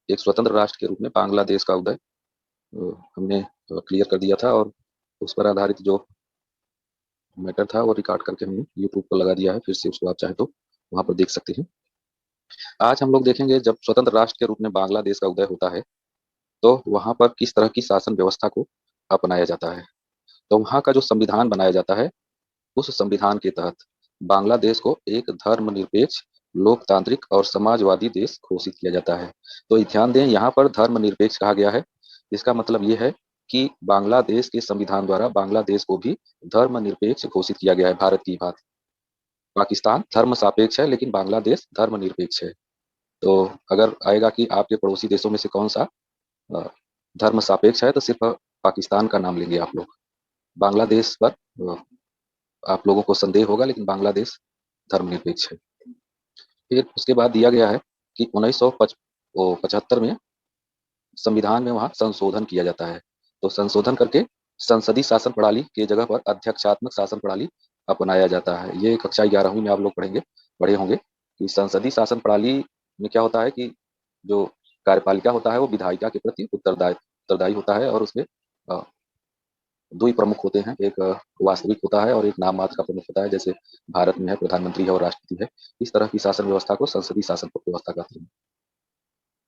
एक स्वतंत्र राष्ट्र के रूप में बांग्लादेश का उदय हमने क्लियर कर दिया था, और उस पर आधारित जो मैटर था वो रिकॉर्ड करके हमने यूट्यूब पर लगा दिया है। फिर से उसको आप चाहे तो वहां पर देख सकते हैं। आज हम लोग देखेंगे जब स्वतंत्र राष्ट्र के रूप में बांग्लादेश का उदय होता है तो वहां पर किस तरह की शासन व्यवस्था को अपनाया जाता है। तो वहां का जो संविधान बनाया जाता है, उस संविधान के तहत बांग्लादेश को एक धर्मनिरपेक्ष, लोकतांत्रिक और समाजवादी देश घोषित किया जाता है। तो ध्यान दें, यहाँ पर धर्मनिरपेक्ष कहा गया है। इसका मतलब ये है कि बांग्लादेश के संविधान द्वारा बांग्लादेश को भी धर्मनिरपेक्ष घोषित किया गया है, भारत की बात। पाकिस्तान धर्म सापेक्ष है लेकिन बांग्लादेश धर्मनिरपेक्ष है। तो अगर आएगा कि आपके पड़ोसी देशों में से कौन सा अ, धर्म सापेक्ष है, तो सिर्फ पाकिस्तान का नाम लेंगे आप लोग। बांग्लादेश पर आप लोगों को संदेह होगा, लेकिन बांग्लादेश धर्मनिरपेक्ष है। फिर उसके बाद दिया गया है कि 1975 में संविधान में वहाँ संशोधन किया जाता है। तो संशोधन करके संसदीय शासन प्रणाली के जगह पर अध्यक्षात्मक शासन प्रणाली अपनाया जाता है। ये कक्षा 11वीं में आप लोग पढ़े होंगे कि संसदीय शासन प्रणाली में क्या होता है कि जो कार्यपालिका होता है वो विधायिका के प्रति उत्तरदायी होता है, और उसमें अ, दो ही प्रमुख होते हैं, एक वास्तविक होता है और एक नाम मात्र का प्रमुख होता है। जैसे भारत में है, प्रधानमंत्री है और राष्ट्रपति है। इस तरह की शासन व्यवस्था को संसदीय शासन व्यवस्था कहते हैं।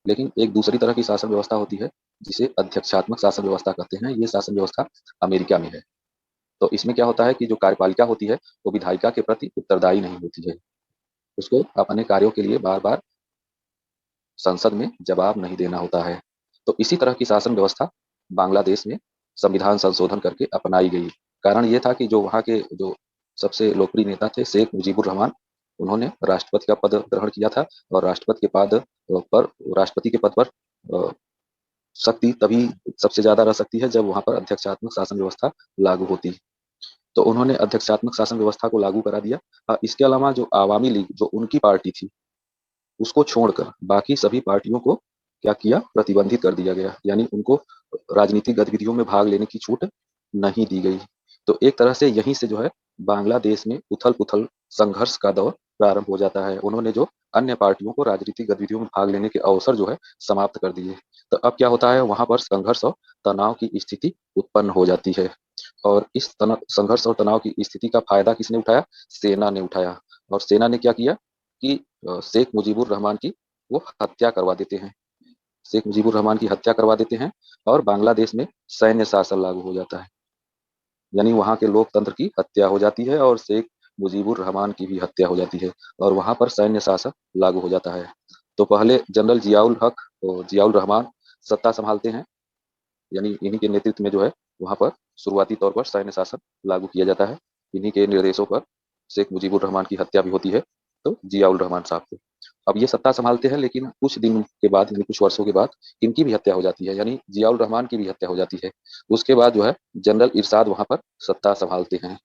लेकिन एक दूसरी तरह की शासन व्यवस्था होती है जिसे अध्यक्षात्मक शासन व्यवस्था कहते हैं। ये शासन व्यवस्था अमेरिका में है। तो इसमें क्या होता है कि जो कार्यपालिका होती है वो विधायिका के प्रति उत्तरदायी नहीं होती है। उसको अपने कार्यों के लिए बार बार संसद में जवाब नहीं देना होता है। तो इसी तरह की शासन व्यवस्था बांग्लादेश में संविधान संशोधन करके अपनाई गई। कारण ये था कि जो वहाँ के जो सबसे लोकप्रिय नेता थे शेख मुजीबुर रहमान, उन्होंने राष्ट्रपति का पद ग्रहण किया था, और राष्ट्रपति के पद पर शक्ति तभी सबसे ज्यादा रह सकती है जब वहां पर अध्यक्षात्मक शासन व्यवस्था लागू होती है। तो उन्होंने अध्यक्षात्मक शासन व्यवस्था को लागू करा दिया। इसके अलावा जो आवामी लीग, जो उनकी पार्टी थी, उसको छोड़कर बाकी सभी पार्टियों को क्या किया, प्रतिबंधित कर दिया गया। यानी उनको राजनीतिक गतिविधियों में भाग लेने की छूट नहीं दी गई। तो एक तरह से यहीं से जो है बांग्लादेश में उथल पुथल संघर्ष का दौर प्रारंभ हो जाता है। उन्होंने जो अन्य पार्टियों को राजनीतिक गतिविधियों में भाग लेने के अवसर जो है समाप्त कर दिए। तो अब क्या होता है, वहां पर संघर्ष और तनाव की स्थिति उत्पन्न हो जाती है। और इस संघर्ष और तनाव की स्थिति का फायदा किसने उठाया? सेना ने उठाया। और सेना ने क्या किया कि शेख मुजीबुर रहमान की वो हत्या करवा देते हैं। शेख मुजीबुर रहमान की हत्या करवा देते हैं और बांग्लादेश में सैन्य शासन लागू हो जाता है। यानी वहां के लोकतंत्र की हत्या हो जाती है और शेख मुजीबुर रहमान की भी हत्या हो जाती है, और वहां पर सैन्य शासन लागू हो जाता है। तो पहले जनरल जियाउल हक और जियाउल रहमान सत्ता संभालते हैं। यानी इन्हीं के नेतृत्व में जो है वहां पर शुरुआती तौर पर सैन्य शासन लागू किया जाता है। इन्हीं के निर्देशों पर शेख मुजीबुर रहमान की हत्या भी होती है, तो जियाउल रहमान साहब को। अब ये सत्ता संभालते हैं, लेकिन कुछ दिन के बाद, यानी कुछ वर्षों के बाद, इनकी भी हत्या हो जाती है। यानी जियाउल रहमान की भी हत्या हो जाती है। उसके बाद जो है जनरल इरशाद वहां पर सत्ता संभालते हैं।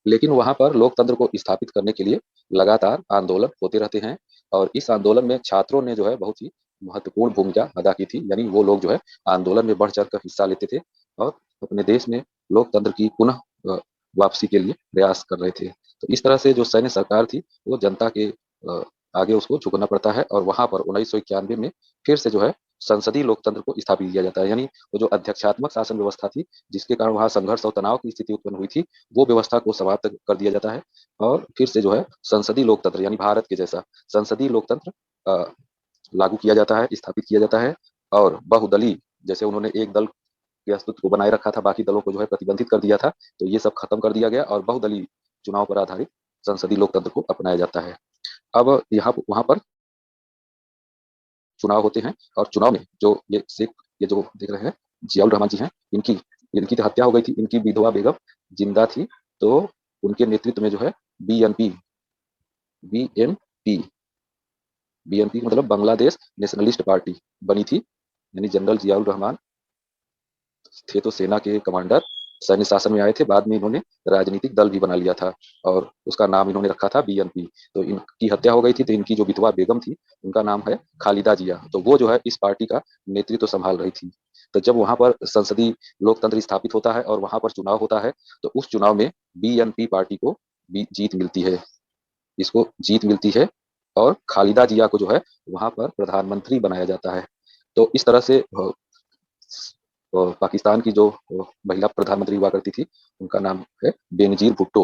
लेकिन वहां पर लोकतंत्र को स्थापित करने के लिए लगातार आंदोलन होते रहते हैं, और इस आंदोलन में छात्रों ने जो है बहुत ही महत्वपूर्ण भूमिका अदा की थी। यानी वो लोग जो है आंदोलन में बढ़ चढ़ कर हिस्सा लेते थे और अपने देश में लोकतंत्र की पुनः वापसी के लिए प्रयास कर रहे थे। तो इस तरह से जो सैन्य सरकार थी वो जनता के आगे उसको झुकना पड़ता है, और वहां पर 1991 में फिर से जो है संसदीय लोकतंत्र को स्थापित किया जाता है। यानी वो जो अध्यक्षात्मक शासन व्यवस्था थी जिसके कारण वहां संघर्ष और तनाव की स्थिति उत्पन्न हुई थी, वो व्यवस्था को समाप्त कर दिया जाता है। और फिर से जो है संसदीय लोकतंत्र, यानी भारत के जैसा संसदीय लोकतंत्र लागू किया जाता है, स्थापित किया जाता है। और बहुदलीय, जैसे उन्होंने एक दल के अस्तित्व को बनाए रखा था, बाकी दलों को जो है प्रतिबंधित कर दिया था, तो ये सब खत्म कर दिया गया और बहुदलीय चुनाव पर आधारित संसदीय लोकतंत्र को अपनाया जाता है। अब यहाँ वहां पर चुनाव होते हैं, और चुनाव में जो ये जो देख रहे हैं जियाउल रहमान जी हैं, इनकी इनकी तो हत्या हो गई थी। इनकी विधवा बेगम जिंदा थी। तो उनके नेतृत्व में जो है बीएनपी बीएनपी बीएनपी मतलब बांग्लादेश नेशनलिस्ट पार्टी बनी थी। यानी जनरल जियाउल रहमान थे तो सेना के कमांडर, सैन्य शासन में आए थे। बाद में इन्होंने राजनीतिक दल भी बना लिया था और उसका नाम इन्होंने रखा था बीएनपी। तो इनकी हत्या हो गई थी, तो इनकी जो विधवा बेगम थी उनका नाम है खालिदा जिया। तो वो जो है इस पार्टी का नेतृत्व संभाल रही थी। तो जब वहां पर संसदीय लोकतंत्र स्थापित होता है और वहां पर चुनाव होता है, तो उस चुनाव में बीएनपी पार्टी को भी जीत मिलती है। इसको जीत मिलती है और खालिदा जिया को जो है वहां पर प्रधानमंत्री बनाया जाता है। तो इस तरह से पाकिस्तान की जो महिला प्रधानमंत्री हुआ करती थी, उनका नाम है बेनजीर भुट्टो।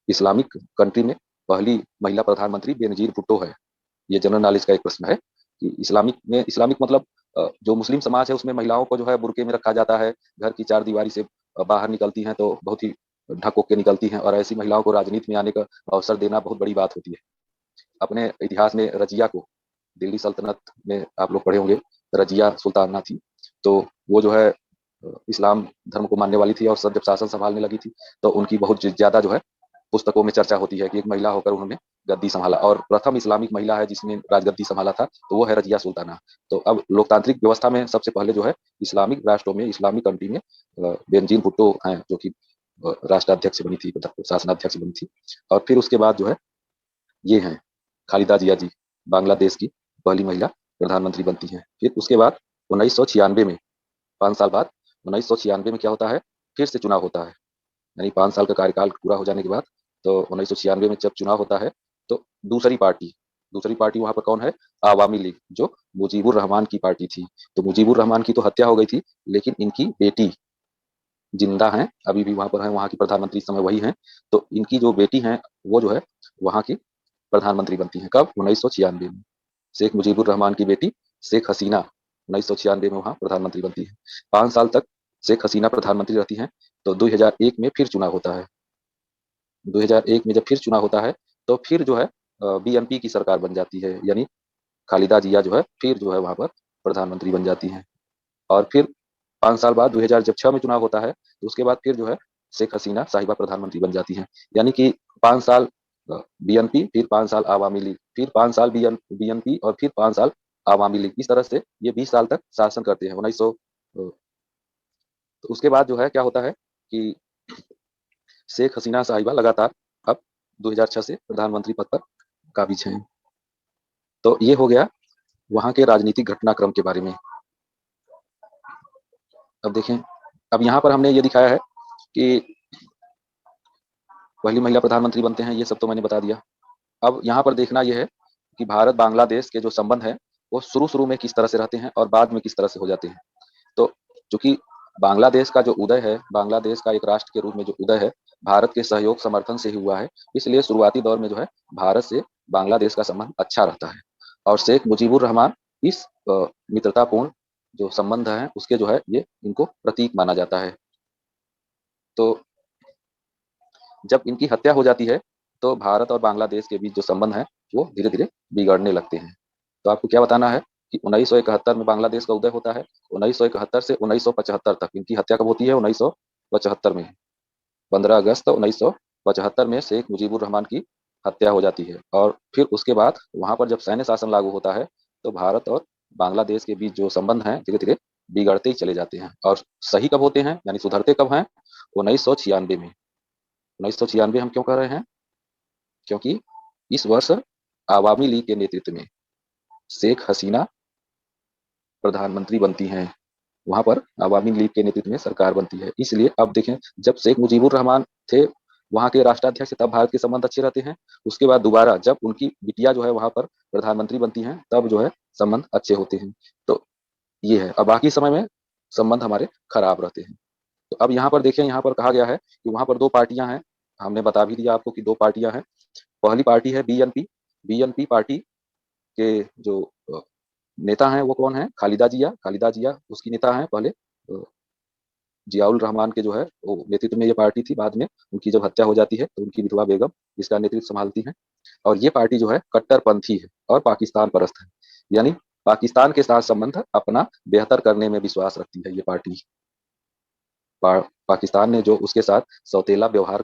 इस्लामिक कंट्री में पहली महिला प्रधानमंत्री बेनजीर भुट्टो है। ये जनरल नॉलेज का एक प्रश्न है कि इस्लामिक मतलब जो मुस्लिम समाज है उसमें महिलाओं को जो है बुर्के में रखा जाता है, घर की चार दीवारी से बाहर निकलती हैं तो बहुत ही ढक के निकलती हैं, और ऐसी महिलाओं को राजनीति में आने का अवसर देना बहुत बड़ी बात होती है। अपने इतिहास में रजिया को, दिल्ली सल्तनत में आप लोग पढ़े होंगे, रजिया सुल्ताना थी। तो वो जो है इस्लाम धर्म को मानने वाली थी, और सब जब शासन संभालने लगी थी तो उनकी बहुत ज्यादा जो है पुस्तकों में चर्चा होती है कि एक महिला होकर उन्होंने गद्दी संभाला, और प्रथम इस्लामिक महिला है जिसने राजगद्दी संभाला था, तो वो है रजिया सुल्ताना। तो अब लोकतांत्रिक व्यवस्था में सबसे पहले जो है इस्लामिक राष्ट्रों में, इस्लामिक कंट्री में बेनजीर भुट्टो हैं, जो कि राष्ट्राध्यक्ष बनी थी, शासनाध्यक्ष बनी थी। और फिर उसके बाद जो है ये हैं खालिदा जिया जी, बांग्लादेश की पहली महिला प्रधानमंत्री बनती हैं। फिर उसके बाद 1996 में, 5 साल बाद 1996 में क्या होता है, फिर से चुनाव होता है। यानी 5 साल का कार्यकाल पूरा हो जाने के बाद, तो 1996 में जब चुनाव होता है, तो दूसरी पार्टी वहां पर कौन है, आवामी लीग, जो मुजीबुर रहमान की पार्टी थी। तो मुजीबुर रहमान की तो हत्या हो गई थी, लेकिन इनकी बेटी जिंदा हैं, अभी भी वहां पर है, वहां की प्रधानमंत्री इस समय वही हैं। तो इनकी जो बेटी हैं वो जो है वहां की प्रधानमंत्री बनती हैं। कब, 1996 में। शेख मुजीबुर रहमान की बेटी शेख हसीना 1996 में वहां प्रधानमंत्री बनती है। 5 साल तक शेख हसीना प्रधानमंत्री रहती हैं। तो 2001 में फिर चुनाव होता है। 2001 में जब फिर चुनाव होता है, तो फिर जो है बीएनपी की सरकार बन जाती है, यानी खालिदा जिया जो है फिर जो है वहां पर प्रधानमंत्री बन जाती हैं। और फिर 5 साल बाद 2006 में चुनाव होता है, तो उसके बाद फिर जो है शेख हसीना साहिबा प्रधानमंत्री बन जाती हैं। यानी कि 5 साल बीएनपी, फिर 5 साल आवामी लीग, फिर 5 साल बीएनपी, और फिर 5 साल आवामी लीग। इस तरह से ये 20 साल तक शासन करते हैं। 1900 तो उसके बाद जो है क्या होता है कि शेख हसीना साहिबा लगातार अब 2006 से प्रधानमंत्री पद पर काबिज हैं। तो ये हो गया वहां के राजनीतिक घटनाक्रम के बारे में। अब देखें, अब यहाँ पर हमने ये दिखाया है कि पहली महिला प्रधानमंत्री बनते हैं, ये सब तो मैंने बता दिया। अब यहाँ पर देखना यह है कि भारत बांग्लादेश के जो संबंध है वो शुरू शुरू में किस तरह से रहते हैं और बाद में किस तरह से हो जाते हैं। तो चूंकि बांग्लादेश का जो उदय है, बांग्लादेश का एक राष्ट्र के रूप में जो उदय है, भारत के सहयोग समर्थन से ही हुआ है, इसलिए शुरुआती दौर में जो है भारत से बांग्लादेश का संबंध अच्छा रहता है। और शेख मुजीबुर रहमान इस मित्रतापूर्ण जो संबंध है उसके जो है ये इनको प्रतीक माना जाता है। तो जब इनकी हत्या हो जाती है, तो भारत और बांग्लादेश के बीच जो संबंध है वो धीरे धीरे बिगड़ने लगते हैं। तो आपको क्या बताना है कि 1971 में बांग्लादेश का उदय होता है। 1971 से 1975 तक इनकी हत्या कब होती है, 1975 में। 15 अगस्त 1975 में शेख मुजीबुर रहमान की हत्या हो जाती है। और फिर उसके बाद वहां पर जब सैन्य शासन लागू होता है, तो भारत और बांग्लादेश के बीच जो संबंध हैं धीरे धीरे बिगड़ते ही चले जाते हैं। और सही कब होते हैं, यानी सुधरते कब हैं, 1996 में। 1996 हम क्यों कर रहे हैं, क्योंकि इस वर्ष आवामी लीग के नेतृत्व में शेख हसीना प्रधानमंत्री बनती हैं। वहां पर आवामी लीग के नेतृत्व में सरकार बनती है। इसलिए अब देखें, जब शेख मुजीबुर रहमान थे वहां के राष्ट्राध्यक्ष, तब भारत के संबंध अच्छे रहते हैं। उसके बाद दोबारा जब उनकी बिटिया जो है वहां पर प्रधानमंत्री बनती हैं, तब जो है संबंध अच्छे होते हैं। तो ये है। अब बाकी समय में संबंध हमारे खराब रहते हैं। तो अब यहाँ पर देखें, यहाँ पर कहा गया है कि वहां पर दो पार्टियां हैं। हमने बता भी दिया आपको कि दो पार्टियां हैं। पहली पार्टी है बीएनपी। बीएनपी पार्टी के जो नेता हैं वो कौन है, खालिदा जिया उसकी नेता हैं पहले। जियाउल रहमान के जो है वो नेतृत्व में ये पार्टी थी। बाद में उनकी जब हत्या हो जाती है तो उनकी विधवा बेगम इसका नेतृत्व संभालती हैं। और ये पार्टी जो है कट्टरपंथी है और पाकिस्तान परस्त है, यानी पाकिस्तान के साथ संबंध अपना बेहतर करने में विश्वास रखती है ये पार्टी। पाकिस्तान ने जो उसके साथ सौतेला व्यवहार,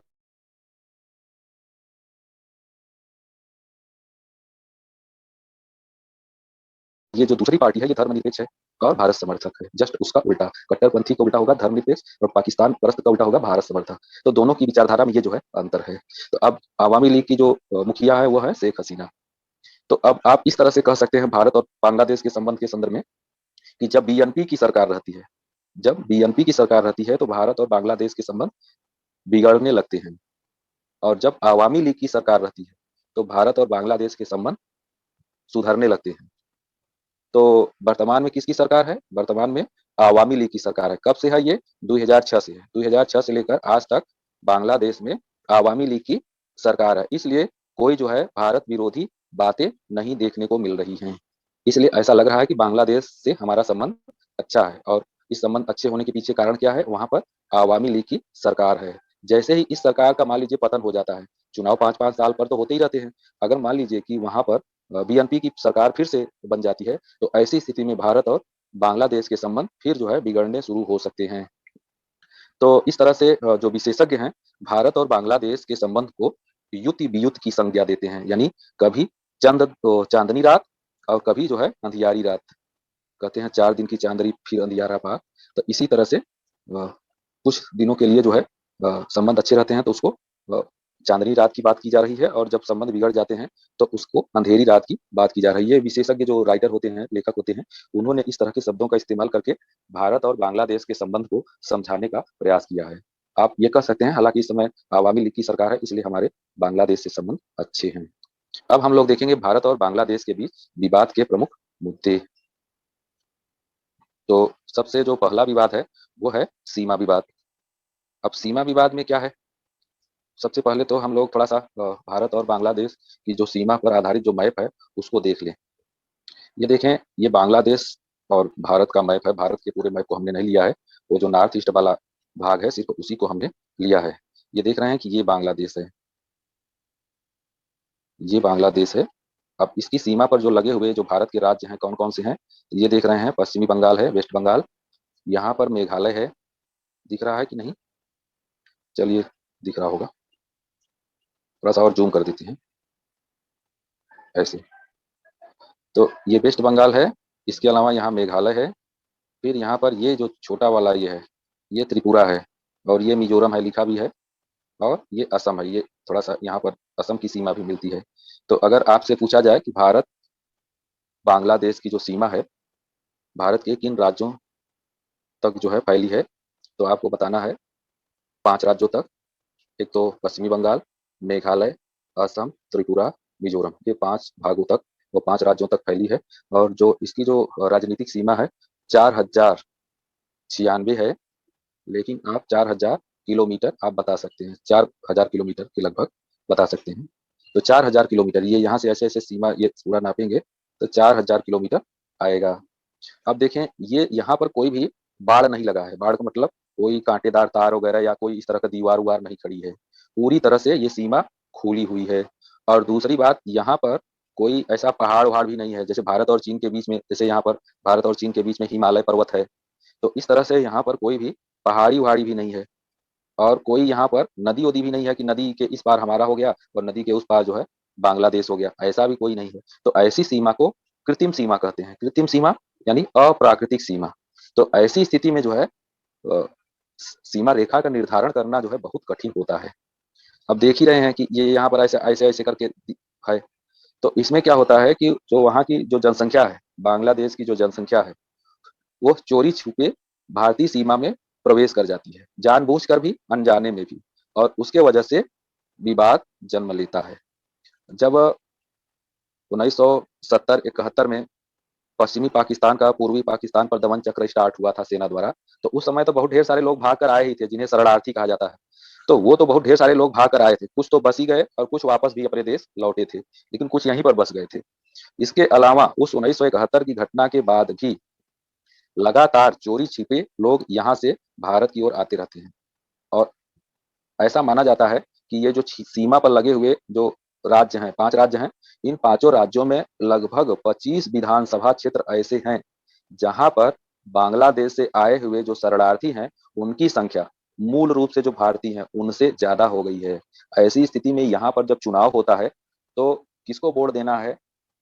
ये जो दूसरी पार्टी है ये धर्मनिरपेक्ष है और भारत समर्थक है। जस्ट उसका उल्टा, कट्टरपंथी का उल्टा होगा धर्मनिरपेक्ष, और पाकिस्तान परस्त का उल्टा होगा भारत समर्थक। तो दोनों की विचारधारा में ये जो है अंतर है। तो अब आवामी लीग की जो मुखिया है वो है शेख हसीना। तो अब आप इस तरह से कह सकते हैं भारत और बांग्लादेश के संबंध के संदर्भ में कि जब बीएनपी की सरकार रहती है तो भारत और बांग्लादेश के संबंध बिगड़ने लगते हैं, और जब आवामी लीग की सरकार रहती है तो भारत और बांग्लादेश के संबंध सुधरने लगते हैं। तो वर्तमान में किसकी सरकार है? वर्तमान में आवामी लीग की सरकार है। कब से है ये? 2006 से है। 2006 से लेकर आज तक बांग्लादेश में आवामी लीग की सरकार है। इसलिए कोई जो है भारत विरोधी बातें नहीं देखने को मिल रही हैं। इसलिए ऐसा लग रहा है कि बांग्लादेश से हमारा संबंध अच्छा है। और इस संबंध अच्छे होने के पीछे कारण क्या है? वहां पर आवामी लीग की सरकार है। जैसे ही इस सरकार का मान लीजिए पतन हो जाता है, चुनाव 5-5 साल पर तो होते ही रहते हैं। अगर मान लीजिए कि वहां पर बीएनपी की सरकार फिर से बन जाती है, तो ऐसी स्थिति में भारत और बांग्लादेश के संबंध फिर जो है बिगड़ने शुरू हो सकते हैं। तो इस तरह से जो विशेषज्ञ हैं, भारत और बांग्लादेश के संबंध को युति वियुत की संज्ञा देते हैं। यानी कभी चांदनी रात और कभी जो है अंधियारी रात। कहते हैं 4 दिन की चांदनी फिर अंधियारा पार। तो इसी तरह से कुछ दिनों के लिए जो है संबंध अच्छे रहते हैं तो उसको चांदनी रात की बात की जा रही है, और जब संबंध बिगड़ जाते हैं तो उसको अंधेरी रात की बात की जा रही है। विशेषज्ञ जो राइटर होते हैं, लेखक होते हैं, उन्होंने इस तरह के शब्दों का इस्तेमाल करके भारत और बांग्लादेश के संबंध को समझाने का प्रयास किया है। आप ये कह सकते हैं, हालांकि इस समय आवामी लीग की सरकार है, इसलिए हमारे बांग्लादेश से संबंध अच्छे हैं। अब हम लोग देखेंगे भारत और बांग्लादेश के बीच विवाद के प्रमुख मुद्दे। तो सबसे जो पहला विवाद है वो है सीमा विवाद। अब सीमा विवाद में क्या है? सबसे पहले तो हम लोग थोड़ा सा भारत और बांग्लादेश की जो सीमा पर आधारित जो मैप है उसको देख लें। ये देखें, ये बांग्लादेश और भारत का मैप है। भारत के पूरे मैप को हमने नहीं लिया है, वो जो नॉर्थ ईस्ट वाला भाग है सिर्फ उसी को हमने लिया है। ये देख रहे हैं कि ये बांग्लादेश है, ये बांग्लादेश है। अब इसकी सीमा पर जो लगे हुए जो भारत के राज्य हैं कौन कौन से हैं, ये देख रहे हैं। पश्चिमी बंगाल है, वेस्ट बंगाल, यहाँ पर मेघालय है। दिख रहा है कि नहीं? चलिए, दिख रहा होगा। थोड़ा सा और जूम कर देते हैं ऐसे। तो ये वेस्ट बंगाल है। इसके अलावा यहाँ मेघालय है। फिर यहाँ पर ये जो छोटा वाला ये है, ये त्रिपुरा है। और ये मिजोरम है, लिखा भी है। और ये असम है। ये थोड़ा सा यहाँ पर असम की सीमा भी मिलती है। तो अगर आपसे पूछा जाए कि भारत बांग्लादेश की जो सीमा है भारत के किन राज्यों तक जो है फैली है, तो आपको बताना है 5 राज्यों तक। एक तो पश्चिमी बंगाल, मेघालय, असम, त्रिपुरा, मिजोरम, ये 5 भागों तक, वो 5 राज्यों तक फैली है। और जो इसकी जो राजनीतिक सीमा है 4096 है। लेकिन आप 4000 किलोमीटर आप बता सकते हैं, 4000 किलोमीटर के लगभग बता सकते हैं। तो 4000 किलोमीटर, ये यहाँ से ऐसे ऐसे सीमा ये पूरा नापेंगे तो 4000 किलोमीटर आएगा। अब देखें, ये यहाँ पर कोई भी बाढ़ नहीं लगा है। बाढ़ का मतलब कोई कांटेदार तार वगैरह या कोई इस तरह का दीवार उवार नहीं खड़ी है। पूरी तरह से ये सीमा खुली हुई है। और दूसरी बात, यहाँ पर कोई ऐसा पहाड़ वहाड़ भी नहीं है जैसे भारत और चीन के बीच में, जैसे यहाँ पर भारत और चीन के बीच में हिमालय पर्वत है। तो इस तरह से यहाँ पर कोई भी पहाड़ी वहाड़ी भी नहीं है। और कोई यहाँ पर नदी वदी भी नहीं है कि नदी के इस पार हमारा हो गया और नदी के उस पार जो है बांग्लादेश हो गया, ऐसा भी कोई नहीं है। तो ऐसी सीमा को कृत्रिम सीमा कहते हैं। कृत्रिम सीमा यानी अप्राकृतिक सीमा। तो ऐसी स्थिति में जो है सीमा रेखा का निर्धारण करना जो है बहुत कठिन होता है। अब देख ही रहे हैं कि ये यहाँ पर ऐसे ऐसे ऐसे करके है। तो इसमें क्या होता है कि जो वहाँ की जो जनसंख्या है, बांग्लादेश की जो जनसंख्या है, वो चोरी छुपे भारतीय सीमा में प्रवेश कर जाती है, जानबूझकर भी अनजाने में भी। और उसके वजह से विवाद जन्म लेता है। जब 1970-71 में पश्चिमी पाकिस्तान का पूर्वी पाकिस्तान पर दमन चक्र स्टार्ट हुआ था सेना द्वारा, तो उस समय तो बहुत ढेर सारे लोग भाग कर आए ही थे जिन्हें शरणार्थी कहा जाता है। तो वो तो बहुत ढेर सारे लोग भाग कर आए थे, कुछ तो बस ही गए और कुछ वापस भी अपने देश लौटे थे, लेकिन कुछ यहीं पर बस गए थे। इसके अलावा उस 1971 की घटना के बाद भी लगातार चोरी छिपे लोग यहाँ से भारत की ओर आते रहते हैं। और ऐसा माना जाता है कि ये जो सीमा पर लगे हुए जो राज्य हैं, 5 राज्य हैं, इन पांचों राज्यों में लगभग 25 विधानसभा क्षेत्र ऐसे हैं जहां पर बांग्लादेश से आए हुए जो शरणार्थी हैं उनकी संख्या मूल रूप से जो भारतीय हैं उनसे ज्यादा हो गई है। ऐसी स्थिति में यहाँ पर जब चुनाव होता है तो किसको वोट देना है,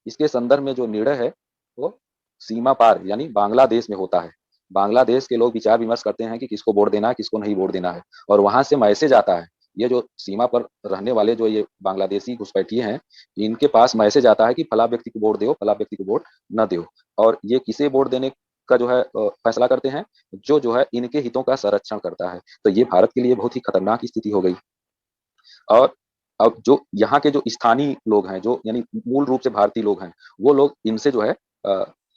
इसके संदर्भ में जो निर्णय है वो सीमा पार यानी बांग्लादेश में होता है। बांग्लादेश के लोग विचार विमर्श करते हैं कि किसको वोट देना है, किसको नहीं वोट देना है। और वहां से मैसेज आता है, ये जो सीमा पर रहने वाले जो ये बांग्लादेशी घुसपैठिए हैं, इनके पास मैसेज आता है कि फला व्यक्ति को वोट दो, फला व्यक्ति को वोट न दो। और ये किसे वोट देने का जो है फैसला करते हैं, जो है इनके हितों का संरक्षण करता है। तो ये भारत के लिए बहुत ही खतरनाक स्थिति हो गई। और अब जो यहाँ के जो स्थानीय लोग हैं, जो यानी मूल रूप से भारतीय लोग हैं, वो लोग इनसे जो है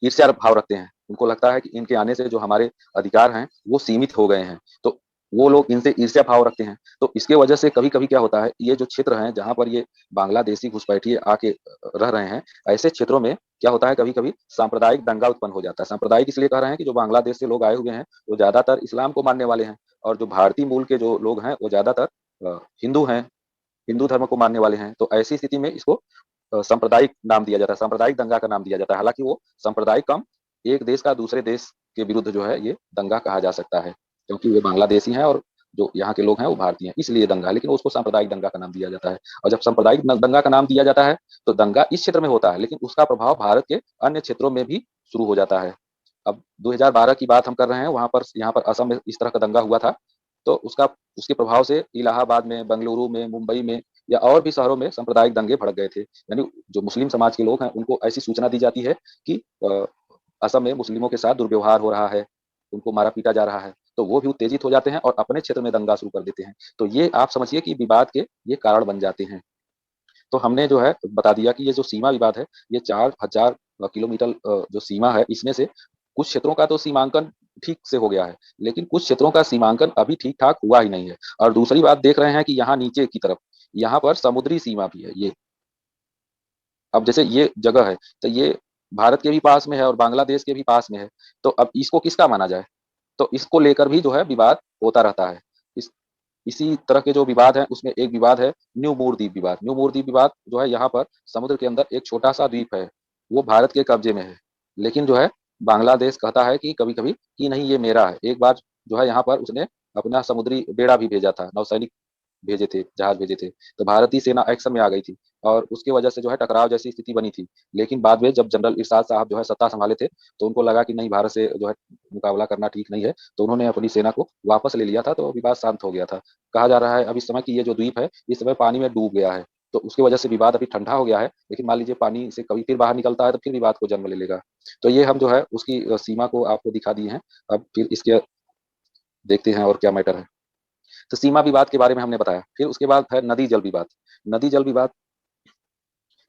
ईर्ष्या भाव रखते हैं। उनको लगता है कि इनके आने से जो हमारे अधिकार हैं वो सीमित हो गए हैं, तो वो लोग इनसे ईर्ष्या भाव रखते हैं। तो इसके वजह से कभी कभी क्या होता है, ये जो क्षेत्र हैं जहाँ पर ये बांग्लादेशी घुसपैठिए आके रह रहे हैं, ऐसे क्षेत्रों में क्या होता है, कभी कभी सांप्रदायिक दंगा उत्पन्न हो जाता है। सांप्रदायिक इसलिए कह रहे हैं कि जो बांग्लादेश से लोग आए हुए हैं वो ज्यादातर इस्लाम को मानने वाले हैं, और जो भारतीय मूल के जो लोग हैं वो ज्यादातर हिंदू हैं, हिंदू धर्म को मानने वाले हैं। तो ऐसी स्थिति में इसको सांप्रदायिक नाम दिया जाता है, सांप्रदायिक दंगा का नाम दिया जाता है। हालांकि वो सांप्रदायिक कम, एक देश का दूसरे देश के विरुद्ध जो है ये दंगा कहा जा सकता है, क्योंकि वे बांग्लादेशी हैं और जो यहाँ के लोग हैं वो भारतीय हैं, इसलिए दंगा, लेकिन उसको सांप्रदायिक दंगा का नाम दिया जाता है। और जब सांप्रदायिक दंगा का नाम दिया जाता है तो दंगा इस क्षेत्र में होता है, लेकिन उसका प्रभाव भारत के अन्य क्षेत्रों में भी शुरू हो जाता है। अब 2012 की बात हम कर रहे हैं, वहां पर यहाँ पर असम में इस तरह का दंगा हुआ था, तो उसका उसके प्रभाव से इलाहाबाद में, बेंगलुरु में, मुंबई में या और भी शहरों में सांप्रदायिक दंगे भड़क गए थे। यानी जो मुस्लिम समाज के लोग हैं उनको ऐसी सूचना दी जाती है कि असम में मुस्लिमों के साथ दुर्व्यवहार हो रहा है, उनको मारा पीटा जा रहा है, तो वो भी उत्तेजित हो जाते हैं और अपने क्षेत्र में दंगा शुरू कर देते हैं। तो ये आप समझिए कि विवाद के ये कारण बन जाते हैं। तो हमने जो है बता दिया कि ये जो सीमा विवाद है, ये 4,000 किलोमीटर जो सीमा है, इसमें से कुछ क्षेत्रों का तो सीमांकन ठीक से हो गया है, लेकिन कुछ क्षेत्रों का सीमांकन अभी ठीक ठाक हुआ ही नहीं है। और दूसरी बात देख रहे हैं कि यहाँ नीचे की तरफ, यहाँ पर समुद्री सीमा भी है ये। अब जैसे ये जगह है, तो ये भारत के भी पास में है और बांग्लादेश के भी पास में है, तो अब इसको किसका माना जाए, तो इसको लेकर भी जो है विवाद होता रहता है। इस इसी तरह के जो विवाद हैं उसमें एक विवाद है न्यू मूर द्वीप विवाद। न्यू मूर द्वीप विवाद जो है, यहाँ पर समुद्र के अंदर एक छोटा सा द्वीप है, वो भारत के कब्जे में है, लेकिन जो है बांग्लादेश कहता है कि कभी कभी कि नहीं ये मेरा है। एक बार जो है यहाँ पर उसने अपना समुद्री बेड़ा भी भेजा था, नौसैनिक भेजे थे, जहाज भेजे थे, तो भारतीय सेना एक्शन में आ गई थी और उसकी वजह से जो है टकराव जैसी स्थिति बनी थी। लेकिन बाद में जब जनरल इरशाद साहब जो है सत्ता संभाले थे, तो उनको लगा कि नहीं, भारत से जो है मुकाबला करना ठीक नहीं है, तो उन्होंने अपनी सेना को वापस ले लिया था, तो विवाद शांत हो गया था। कहा जा रहा है अब इस समय की ये जो द्वीप है इस समय पानी में डूब गया है, तो उसकी वजह से विवाद अभी ठंडा हो गया है, लेकिन मान लीजिए पानी से कभी फिर बाहर निकलता है तो फिर विवाद को जन्म ले लेगा। तो ये हम जो है उसकी सीमा को आपको दिखा दिए हैं। अब फिर इसके देखते हैं और क्या मैटर है। तो सीमा विवाद के बारे में हमने बताया। फिर उसके बाद है नदी जल विवाद। नदी जल विवाद,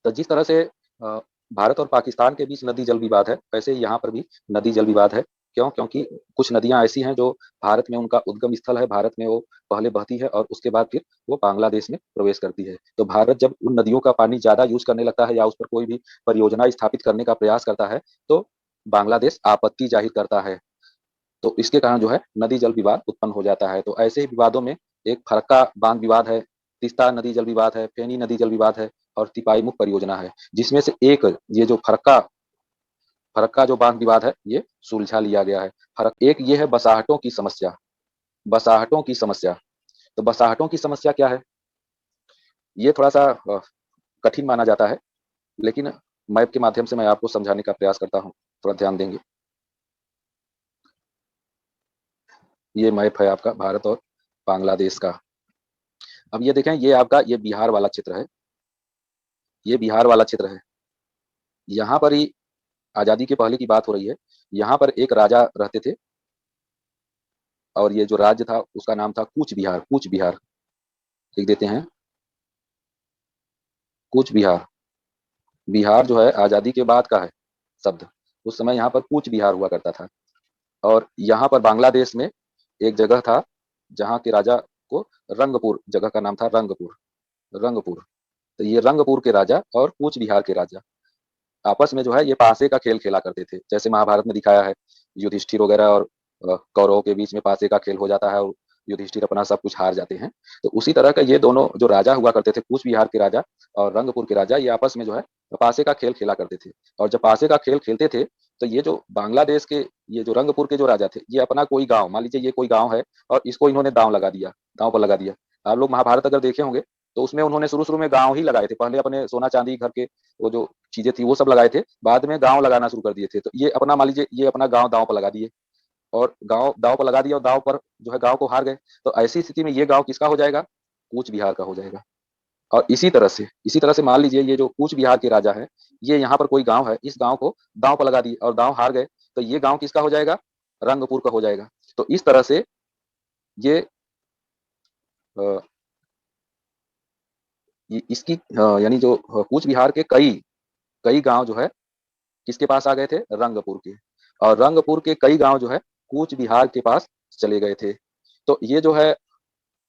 तो जिस तरह से भारत और पाकिस्तान के बीच नदी जल विवाद है, वैसे ही यहाँ पर भी नदी जल विवाद है। क्यों? क्योंकि कुछ नदियां ऐसी हैं जो भारत में उनका उद्गम स्थल है, भारत में वो पहले बहती है और उसके बाद फिर वो बांग्लादेश में प्रवेश करती है। तो भारत जब उन नदियों का पानी ज्यादा यूज करने लगता है या उस पर कोई भी परियोजना स्थापित करने का प्रयास करता है, तो बांग्लादेश आपत्ति जाहिर करता है। तो इसके कारण जो है नदी जल विवाद उत्पन्न हो जाता है। तो ऐसे ही विवादों में एक फरक्का बांध विवाद है, तीस्ता नदी जल विवाद है, फेनी नदी जल विवाद है और तिपाई मुख परियोजना है, जिसमें से एक ये जो फरक्का फरक्का जो बांध विवाद है ये सुलझा लिया गया है। फरक एक ये है बसाहटों की समस्या। बसाहटों की समस्या, तो बसाहटों की समस्या क्या है, ये थोड़ा सा कठिन माना जाता है, लेकिन मैप के माध्यम से मैं आपको समझाने का प्रयास करता हूँ, थोड़ा ध्यान देंगे। ये मैप है आपका भारत और बांग्लादेश का। अब ये देखें, ये आपका ये बिहार वाला चित्र है, ये बिहार वाला चित्र है। यहाँ पर ही आजादी के पहले की बात हो रही है। यहाँ पर एक राजा रहते थे और ये जो राज्य था उसका नाम था कूच बिहार। कूच बिहार लिख देते हैं, कूच बिहार। बिहार जो है आजादी के बाद का है शब्द। उस समय यहाँ पर कूच बिहार हुआ करता था। और यहाँ पर बांग्लादेश में एक जगह था जहाँ के राजा को रंगपुर, जगह का नाम था रंगपुर। रंगपुर, तो ये रंगपुर के राजा और कूच बिहार के राजा आपस में जो है ये पासे का खेल खेला करते थे। जैसे महाभारत में दिखाया है, युधिष्ठिर वगैरह और कौरवों के बीच में पासे का खेल हो जाता है और युधिष्ठिर अपना सब कुछ हार जाते हैं। तो उसी तरह का ये दोनों जो राजा हुआ करते थे, कूच बिहार के राजा और रंगपुर के राजा, ये आपस में जो है पासे का खेल खेला करते थे। और जब पासे का खेल खेलते थे तो ये जो बांग्लादेश के, ये जो रंगपुर के जो राजा थे, ये अपना कोई गांव, मान लीजिए ये कोई गांव है और इसको इन्होंने दांव लगा दिया, दांव पर लगा दिया। आप लोग महाभारत अगर देखे होंगे तो उसमें उन्होंने शुरू शुरू में गांव ही लगाए थे, पहले अपने सोना चांदी घर के वो जो चीजें थी वो सब लगाए थे, बाद में गांव लगाना शुरू कर दिए थे। तो ये अपना मान लीजिए ये अपना गांव दांव पर लगा दिए और गांव दांव पर लगा दिया और दांव पर जो है गांव को हार गए। तो ऐसी स्थिति में ये गांव किसका हो जाएगा? कूच बिहार का हो जाएगा। और इसी तरह से मान लीजिए ये जो कूच बिहार के राजा है, ये यहाँ पर कोई गांव है, इस गांव को दांव पर लगा दिए और दांव हार गए, तो ये गांव किसका हो जाएगा? रंगपुर का हो जाएगा। तो इस तरह से ये अ, इसकी यानी जो कूच बिहार के कई कई गांव जो है किसके पास आ गए थे? रंगपुर के। और रंगपुर के कई गांव जो है कूच बिहार के पास चले गए थे। तो ये जो है,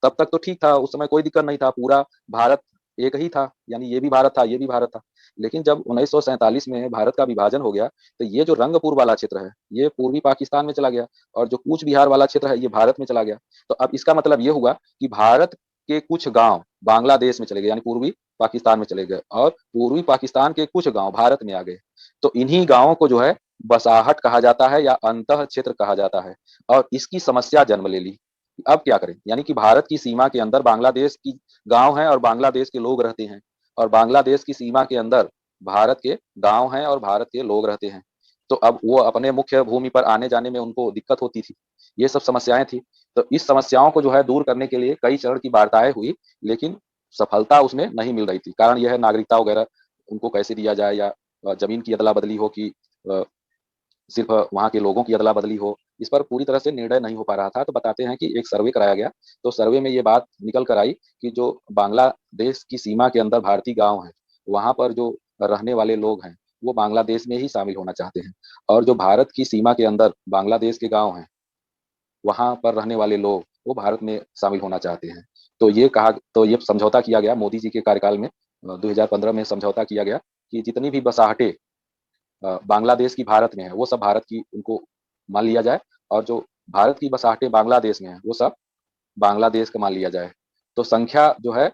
तब तक तो ठीक था, उस समय कोई दिक्कत नहीं था, पूरा भारत एक ही था, यानी ये भी भारत था, ये भी भारत था। लेकिन जब 1947 में भारत का विभाजन हो गया, तो ये जो रंगपुर वाला क्षेत्र है ये पूर्वी पाकिस्तान में चला गया, और जो कूच बिहार वाला क्षेत्र है ये भारत में चला गया। तो अब इसका मतलब ये हुआ कि भारत के कुछ गांव बांग्लादेश में चले गए, यानी पूर्वी पाकिस्तान में चले गए, और पूर्वी पाकिस्तान के कुछ गांव भारत में आ गए। तो इन्हीं गांवों को जो है बसाहट कहा जाता है या अंतः क्षेत्र कहा जाता है। और इसकी समस्या जन्म ले ली। अब क्या करें, यानी कि भारत की सीमा के अंदर बांग्लादेश की गांव है और बांग्लादेश के लोग रहते हैं, और बांग्लादेश की सीमा के अंदर भारत के गांव हैं और भारत के लोग रहते हैं। तो अब वो अपने मुख्य भूमि पर आने जाने में उनको दिक्कत होती थी, ये सब समस्याएं थी। तो इस समस्याओं को जो है दूर करने के लिए कई चरण की वार्ताएं हुई, लेकिन सफलता उसमें नहीं मिल रही थी। कारण यह है नागरिकता वगैरह उनको कैसे दिया जाए, या जमीन की अदला बदली हो कि सिर्फ वहाँ के लोगों की अदला बदली हो, इस पर पूरी तरह से निर्णय नहीं हो पा रहा था। तो बताते हैं कि एक सर्वे कराया गया, तो सर्वे में ये बात निकल कर आई कि जो बांग्लादेश की सीमा के अंदर भारतीय गांव हैं, वहाँ पर जो रहने वाले लोग हैं वो बांग्लादेश में ही शामिल होना चाहते हैं, और जो भारत की सीमा के अंदर बांग्लादेश के गांव हैं वहाँ पर रहने वाले लोग वो भारत में शामिल होना चाहते हैं। तो ये समझौता किया गया मोदी जी के कार्यकाल में, 2015 में समझौता किया गया कि जितनी भी बसाहटें बांग्लादेश की भारत में है वो सब भारत की उनको मान लिया जाए, और जो भारत की बसाहटें बांग्लादेश में है वो सब बांग्लादेश का मान लिया जाए। तो संख्या जो है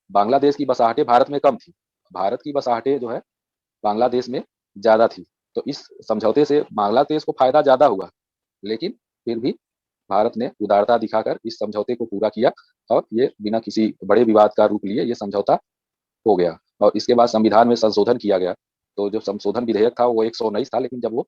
बांग्लादेश की बसाहटें भारत में कम थी, भारत की बसाहटें जो है बांग्लादेश में ज्यादा थी। तो इस समझौते से बांग्लादेश को फायदा ज्यादा हुआ, लेकिन फिर भी भारत ने उदारता दिखाकर इस समझौते को पूरा किया, और ये बिना किसी बड़े विवाद का रूप लिए ये समझौता हो गया। और इसके बाद संविधान में संशोधन किया गया। तो जो संशोधन विधेयक था वो 119 था, लेकिन जब वो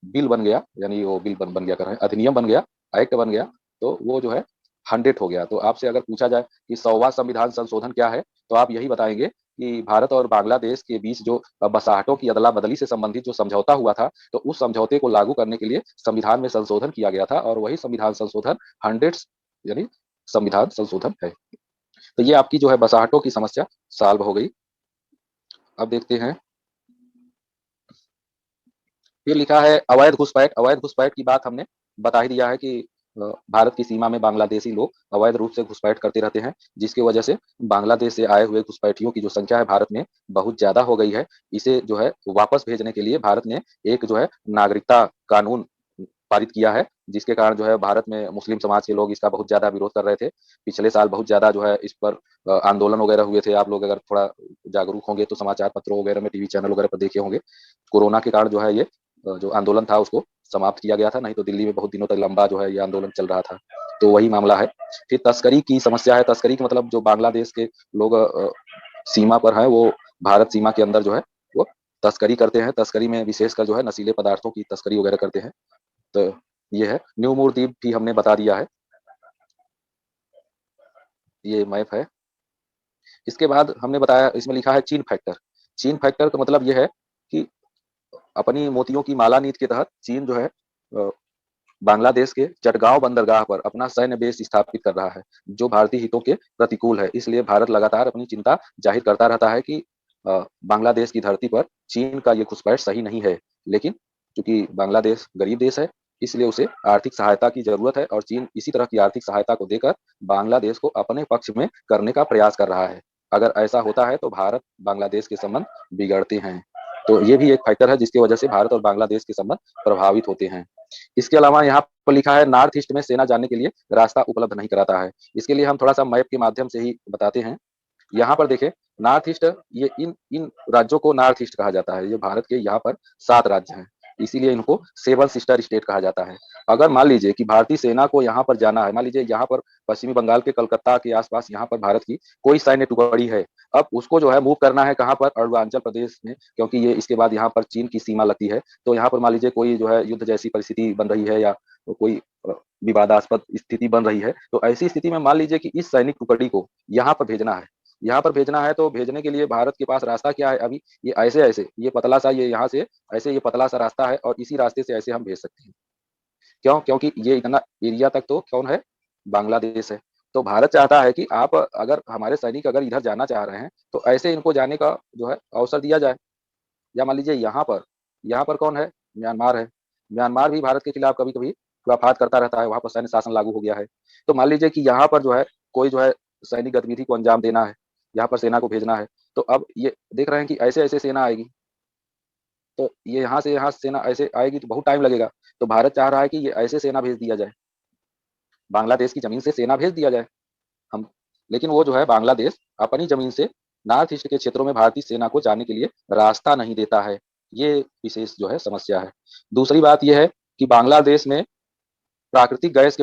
बिल बन गया, यानी वो बिल बन गया कर रहे हैं, अधिनियम बन गया, एक्ट बन गया, तो वो जो है 100 हो गया। तो आपसे अगर पूछा जाए कि 100वां संविधान संशोधन क्या है, तो आप यही बताएंगे कि भारत और बांग्लादेश के बीच जो बसाहटों की अदला बदली से संबंधित जो समझौता हुआ था, तो उस समझौते को लागू करने के लिए संविधान में संशोधन किया गया था, और वही संविधान संशोधन 100 यानी संविधान संशोधन है। तो ये आपकी जो है बसाहटों की समस्या सॉल्व हो गई। अब देखते हैं, फिर लिखा है अवैध घुसपैठ। अवैध घुसपैठ की बात हमने बता ही दिया है कि भारत की सीमा में बांग्लादेशी लोग अवैध रूप से घुसपैठ करते रहते हैं, जिसकी वजह से बांग्लादेश से आए हुए घुसपैठियों की जो संख्या है भारत में बहुत ज्यादा हो गई है। इसे जो है वापस भेजने के लिए भारत ने एक जो है नागरिकता कानून पारित किया है, जिसके कारण जो है भारत में मुस्लिम समाज के लोग इसका बहुत ज्यादा विरोध कर रहे थे। पिछले साल बहुत ज्यादा जो है इस पर आंदोलन वगैरह हुए थे। आप लोग अगर थोड़ा जागरूक होंगे तो समाचार पत्रों वगैरह में, टीवी चैनल वगैरह पर देखे होंगे। कोरोना के कारण जो है ये जो आंदोलन था उसको समाप्त किया गया था, नहीं तो दिल्ली में बहुत दिनों तक लंबा जो है ये आंदोलन चल रहा था। तो वही मामला है। फिर तस्करी की समस्या है। तस्करी का मतलब जो बांग्लादेश के लोग सीमा पर है वो भारत सीमा के अंदर जो है वो तस्करी करते हैं। तस्करी में विशेषकर जो है नशीले पदार्थों की तस्करी वगैरह करते हैं। तो ये है। न्यू मूरदीप भी हमने बता दिया है, ये मैप है। इसके बाद हमने बताया, इसमें लिखा है चीन फैक्टर। चीन फैक्टर का मतलब यह है कि अपनी मोतियों की माला नीति के तहत चीन जो है बांग्लादेश के चटगांव बंदरगाह पर अपना सैन्य बेस स्थापित कर रहा है, जो भारतीय हितों के प्रतिकूल है। इसलिए भारत लगातार अपनी चिंता जाहिर करता रहता है कि बांग्लादेश की धरती पर चीन का ये घुसपैठ सही नहीं है। लेकिन चूंकि बांग्लादेश गरीब देश है, इसलिए उसे आर्थिक सहायता की जरूरत है, और चीन इसी तरह की आर्थिक सहायता को देकर बांग्लादेश को अपने पक्ष में करने का प्रयास कर रहा है। अगर ऐसा होता है तो भारत बांग्लादेश के संबंध बिगड़ते हैं। तो ये भी एक फैक्टर है जिसकी वजह से भारत और बांग्लादेश के संबंध प्रभावित होते हैं। इसके अलावा यहाँ पर लिखा है नॉर्थ ईस्ट में सेना जाने के लिए रास्ता उपलब्ध नहीं कराता है। इसके लिए हम थोड़ा सा मैप के माध्यम से ही बताते हैं। यहाँ पर देखें, नॉर्थ ईस्ट, ये इन इन राज्यों को नॉर्थ ईस्ट कहा जाता है। ये भारत के यहाँ पर 7 राज्य हैं, इसीलिए इनको सेवन सिस्टर स्टेट कहा जाता है। अगर मान लीजिए कि भारतीय सेना को यहाँ पर जाना है, मान लीजिए यहाँ पर पश्चिमी बंगाल के कलकत्ता के आसपास यहाँ पर भारत की कोई सैन्य टुकड़ी है, अब उसको जो है मूव करना है कहाँ पर, अरुणाचल प्रदेश में, क्योंकि ये इसके बाद यहाँ पर चीन की सीमा लगती है। तो यहाँ पर मान लीजिए कोई जो है युद्ध जैसी परिस्थिति बन रही है, या कोई विवादास्पद स्थिति बन रही है, तो ऐसी स्थिति में मान लीजिए कि इस सैनिक टुकड़ी को यहाँ पर भेजना है। यहाँ पर भेजना है तो भेजने के लिए भारत के पास रास्ता क्या है अभी, ये ऐसे ऐसे ये पतला सा, ये यहाँ से ऐसे ये पतला सा रास्ता है, और इसी रास्ते से ऐसे हम भेज सकते हैं। क्यों? क्योंकि ये इतना एरिया तक तो कौन है, बांग्लादेश है। तो भारत चाहता है कि आप अगर हमारे सैनिक अगर इधर जाना चाह रहे हैं तो ऐसे इनको जाने का जो है अवसर दिया जाए। या मान लीजिए यहाँ पर कौन है, म्यांमार है। म्यांमार भी भारत के खिलाफ कभी कभी खुराफात करता रहता है, वहां पर सैन्य शासन लागू हो गया है। तो मान लीजिए कि यहाँ पर जो है कोई जो है सैनिक गतिविधि को अंजाम देना है, यहाँ पर सेना को भेजना है, तो अब ये देख रहे हैं कि ऐसे ऐसे सेना आएगी, तो ये यहाँ से सेना ऐसे आएगी तो बहुत टाइम लगेगा। तो भारत चाह रहा है कि ये ऐसे सेना भेज दिया जाए, बांग्लादेश की जमीन से सेना भेज दिया जाए हम। लेकिन वो जो है बांग्लादेश अपनी जमीन से नॉर्थ ईस्ट के क्षेत्रों में भारतीय सेना को जाने के लिए रास्ता नहीं देता है। ये विशेष जो है समस्या है। दूसरी बात यह है कि बांग्लादेश में प्राकृतिक गैस के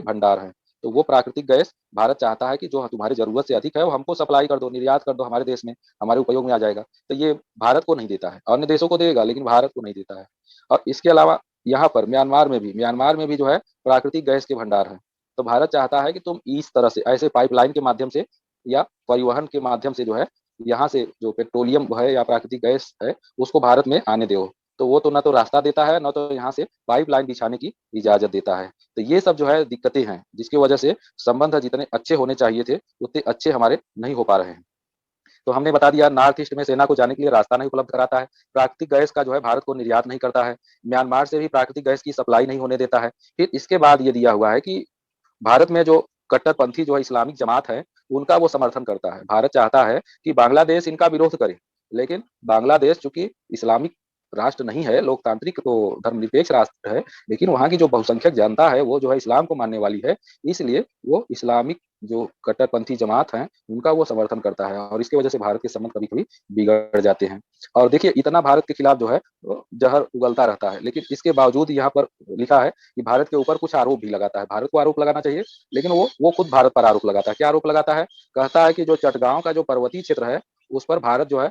भंडार हैं। तो वो प्राकृतिक गैस भारत चाहता है कि जो तुम्हारी जरूरत से अधिक है वो हमको सप्लाई कर दो, निर्यात कर दो हमारे देश में, हमारे उपयोग में आ जाएगा। तो ये भारत को नहीं देता है, अन्य देशों को देगा लेकिन भारत को नहीं देता है। और इसके अलावा यहाँ पर म्यांमार में भी जो है प्राकृतिक गैस के भंडार हैं। तो भारत चाहता है कि तुम इस तरह से ऐसे पाइपलाइन के माध्यम से या परिवहन के माध्यम से जो है यहाँ से जो पेट्रोलियम है या प्राकृतिक गैस है उसको भारत में आने दो। तो वो तो ना तो रास्ता देता है ना तो यहाँ से पाइपलाइन बिछाने की इजाजत देता है। तो ये सब जो है दिक्कतें हैं जिसकी वजह से संबंध जितने अच्छे होने चाहिए थे उतने अच्छे हमारे नहीं हो पा रहे हैं। तो हमने बता दिया नॉर्थ ईस्ट में सेना को जाने के लिए रास्ता नहीं उपलब्ध कराता है, प्राकृतिक गैस का जो है भारत को निर्यात नहीं करता है, म्यांमार से भी प्राकृतिक गैस की सप्लाई नहीं होने देता है। फिर इसके बाद ये दिया हुआ है कि भारत में जो कट्टरपंथी जो है इस्लामिक जमात है उनका वो समर्थन करता है। भारत चाहता है कि बांग्लादेश इनका विरोध करे, लेकिन बांग्लादेश चूंकि इस्लामिक राष्ट्र नहीं है, लोकतांत्रिक तो धर्मनिरपेक्ष राष्ट्र है, लेकिन वहाँ की जो बहुसंख्यक जनता है वो जो है इस्लाम को मानने वाली है, इसलिए वो इस्लामिक जो कट्टरपंथी जमात हैं उनका वो समर्थन करता है और इसकी वजह से भारत के संबंध कभी कभी बिगड़ जाते हैं। और देखिए इतना भारत के खिलाफ जो है जहर उगलता रहता है, लेकिन इसके बावजूद यहाँ पर लिखा है कि भारत के ऊपर कुछ आरोप भी लगाता है। भारत को आरोप लगाना चाहिए लेकिन वो खुद भारत पर आरोप लगाता है। क्या आरोप लगाता है? कहता है कि जो चटगांव का जो पर्वतीय क्षेत्र है उस पर भारत जो है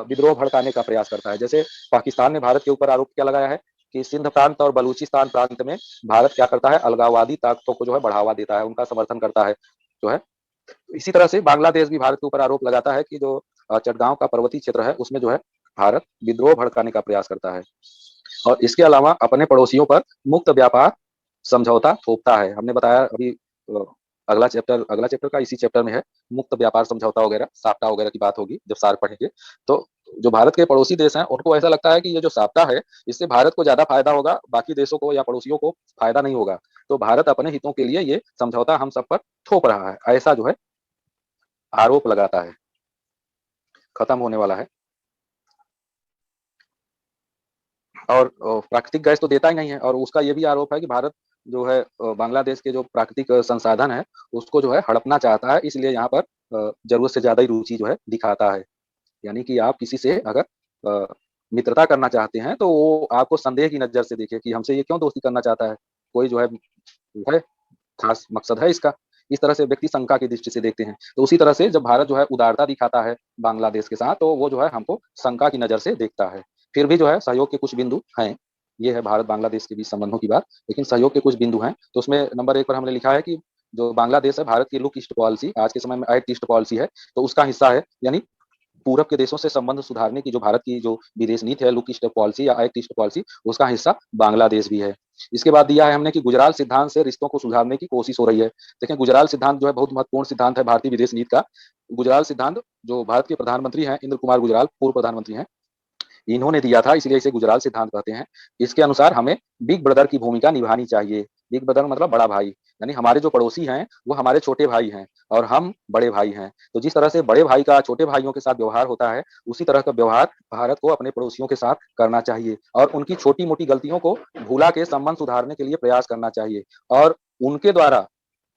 विद्रोह भड़काने का प्रयास करता है। जैसे पाकिस्तान ने भारत के ऊपर आरोप क्या लगाया है कि सिंध प्रांत और बलूचिस्तान प्रांत में भारत क्या करता है, अलगाववादी ताकतों को जो है बढ़ावा देता है, उनका समर्थन करता है जो है। इसी तरह से बांग्लादेश भी भारत के ऊपर आरोप लगाता है कि जो चटगांव का पर्वतीय क्षेत्र है उसमें जो है भारत विद्रोह भड़काने का प्रयास करता है और इसके अलावा अपने पड़ोसियों पर मुक्त व्यापार समझौता थोपता है। हमने बताया अभी अगला चैप्टर का इसी चैप्टर में है, मुक्त व्यापार समझौता वगैरह साप्टा वगैरह की बात होगी जब सार पढ़ेंगे। तो जो भारत के पड़ोसी देश हैं उनको ऐसा लगता है कि ये जो साप्टा है इससे भारत को ज्यादा फायदा होगा, बाकी देशों को या पड़ोसियों को फायदा नहीं होगा। तो भारत अपने हितों के लिए ये समझौता हम सब पर थोप रहा है, ऐसा जो है आरोप लगाता है। खत्म होने वाला है। और प्राकृतिक गैस तो देता ही नहीं है और उसका ये भी आरोप है कि भारत जो है बांग्लादेश के जो प्राकृतिक संसाधन है उसको जो है हड़पना चाहता है, इसलिए यहाँ पर जरूरत से ज्यादा ही रुचि जो है दिखाता है। यानी कि आप किसी से अगर मित्रता करना चाहते हैं तो वो आपको संदेह की नजर से देखे कि हमसे ये क्यों दोस्ती करना चाहता है, कोई जो है खास मकसद है इसका। इस तरह से व्यक्ति शंका की दृष्टि से देखते हैं। तो उसी तरह से जब भारत जो है उदारता दिखाता है बांग्लादेश के साथ तो वो जो है हमको शंका की नजर से देखता है। फिर भी जो है सहयोग के कुछ बिंदु हैं। ये है भारत बांग्लादेश के बीच संबंधों की बात, लेकिन सहयोग के कुछ बिंदु हैं। तो उसमें नंबर 1 पर हमने लिखा है कि जो बांग्लादेश है भारत की लुक ईस्ट पॉलिसी आज के समय में एक्ट ईस्ट पॉलिसी है, तो उसका हिस्सा है। यानी पूरब के देशों से संबंध सुधारने की जो भारत की जो विदेश नीति है, लुक ईस्ट पॉलिसी या एक्ट ईस्ट पॉलिसी, उसका हिस्सा बांग्लादेश भी है। इसके बाद दिया है हमने कि गुजराल सिद्धांत से रिश्तों को सुधारने की कोशिश हो रही है। देखें गुजराल सिद्धांत जो है बहुत महत्वपूर्ण सिद्धांत है भारतीय विदेश नीति का। गुजराल सिद्धांत जो भारत के प्रधानमंत्री हैं इंद्र कुमार गुजराल, पूर्व प्रधानमंत्री हैं, इन्होंने दिया था, इसलिए इसे गुजराल सिद्धांत कहते हैं। इसके अनुसार हमें बिग ब्रदर की भूमिका निभानी चाहिए। बिग ब्रदर मतलब बड़ा भाई, यानी हमारे जो पड़ोसी हैं वो हमारे छोटे भाई हैं और हम बड़े भाई हैं। तो जिस तरह से बड़े भाई का छोटे भाइयों के साथ व्यवहार होता है उसी तरह का व्यवहार भारत को अपने पड़ोसियों के साथ करना चाहिए और उनकी छोटी मोटी गलतियों को भूला के संबंध सुधारने के लिए प्रयास करना चाहिए और उनके द्वारा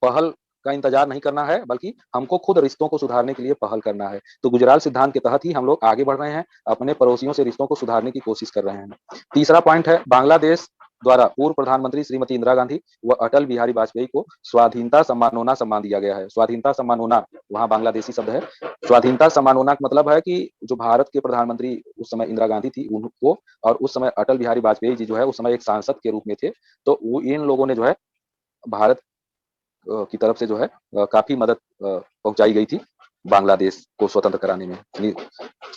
पहल का इंतजार नहीं करना है बल्कि हमको खुद रिश्तों को सुधारने के लिए पहल करना है। तो गुजराल सिद्धांत के तहत ही हम लोग आगे बढ़ रहे हैं, अपने पड़ोसियों से रिश्तों को सुधारने की कोशिश कर रहे हैं। तीसरा पॉइंट है बांग्लादेश द्वारा पूर्व प्रधानमंत्री श्रीमती इंदिरा गांधी व अटल बिहारी वाजपेयी को स्वाधीनता सम्मानना सम्मान दिया गया है। स्वाधीनता सम्मानना वहां बांग्लादेशी शब्द है। स्वाधीनता सम्मानना का मतलब है कि जो भारत के प्रधानमंत्री उस समय इंदिरा गांधी थी उनको और उस समय अटल बिहारी वाजपेयी जी जो है उस समय एक सांसद के रूप में थे, तो वो इन लोगों ने जो है भारत की तरफ से जो है काफी मदद पहुंचाई गई थी बांग्लादेश को स्वतंत्र कराने में।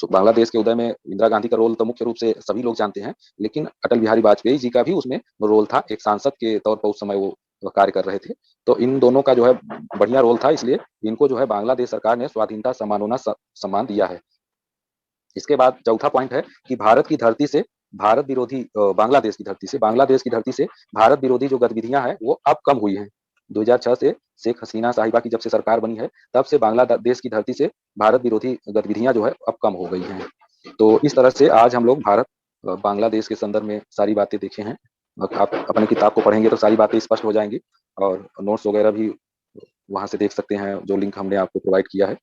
बांग्लादेश के उदय में इंदिरा गांधी का रोल तो मुख्य रूप से सभी लोग जानते हैं, लेकिन अटल बिहारी वाजपेयी जी का भी उसमें रोल था। एक सांसद के तौर पर उस समय वो कार्य कर रहे थे। तो इन दोनों का जो है बढ़िया रोल था, इसलिए इनको जो है बांग्लादेश सरकार ने स्वाधीनता सम्मानना सम्मान दिया है। इसके बाद चौथा पॉइंट है कि भारत की धरती से भारत विरोधी बांग्लादेश की धरती से भारत विरोधी जो गतिविधियां हैं वो अब कम हुई हैं। 2006 से शेख हसीना साहिबा की जब से सरकार बनी है तब से बांग्लादेश की धरती से भारत विरोधी गतिविधियां जो है अब कम हो गई हैं। तो इस तरह से आज हम लोग भारत बांग्लादेश के संदर्भ में सारी बातें देखे हैं। आप अपने किताब को पढ़ेंगे तो सारी बातें स्पष्ट हो जाएंगी और नोट्स वगैरह भी वहां से देख सकते हैं, जो लिंक हमने आपको प्रोवाइड किया है।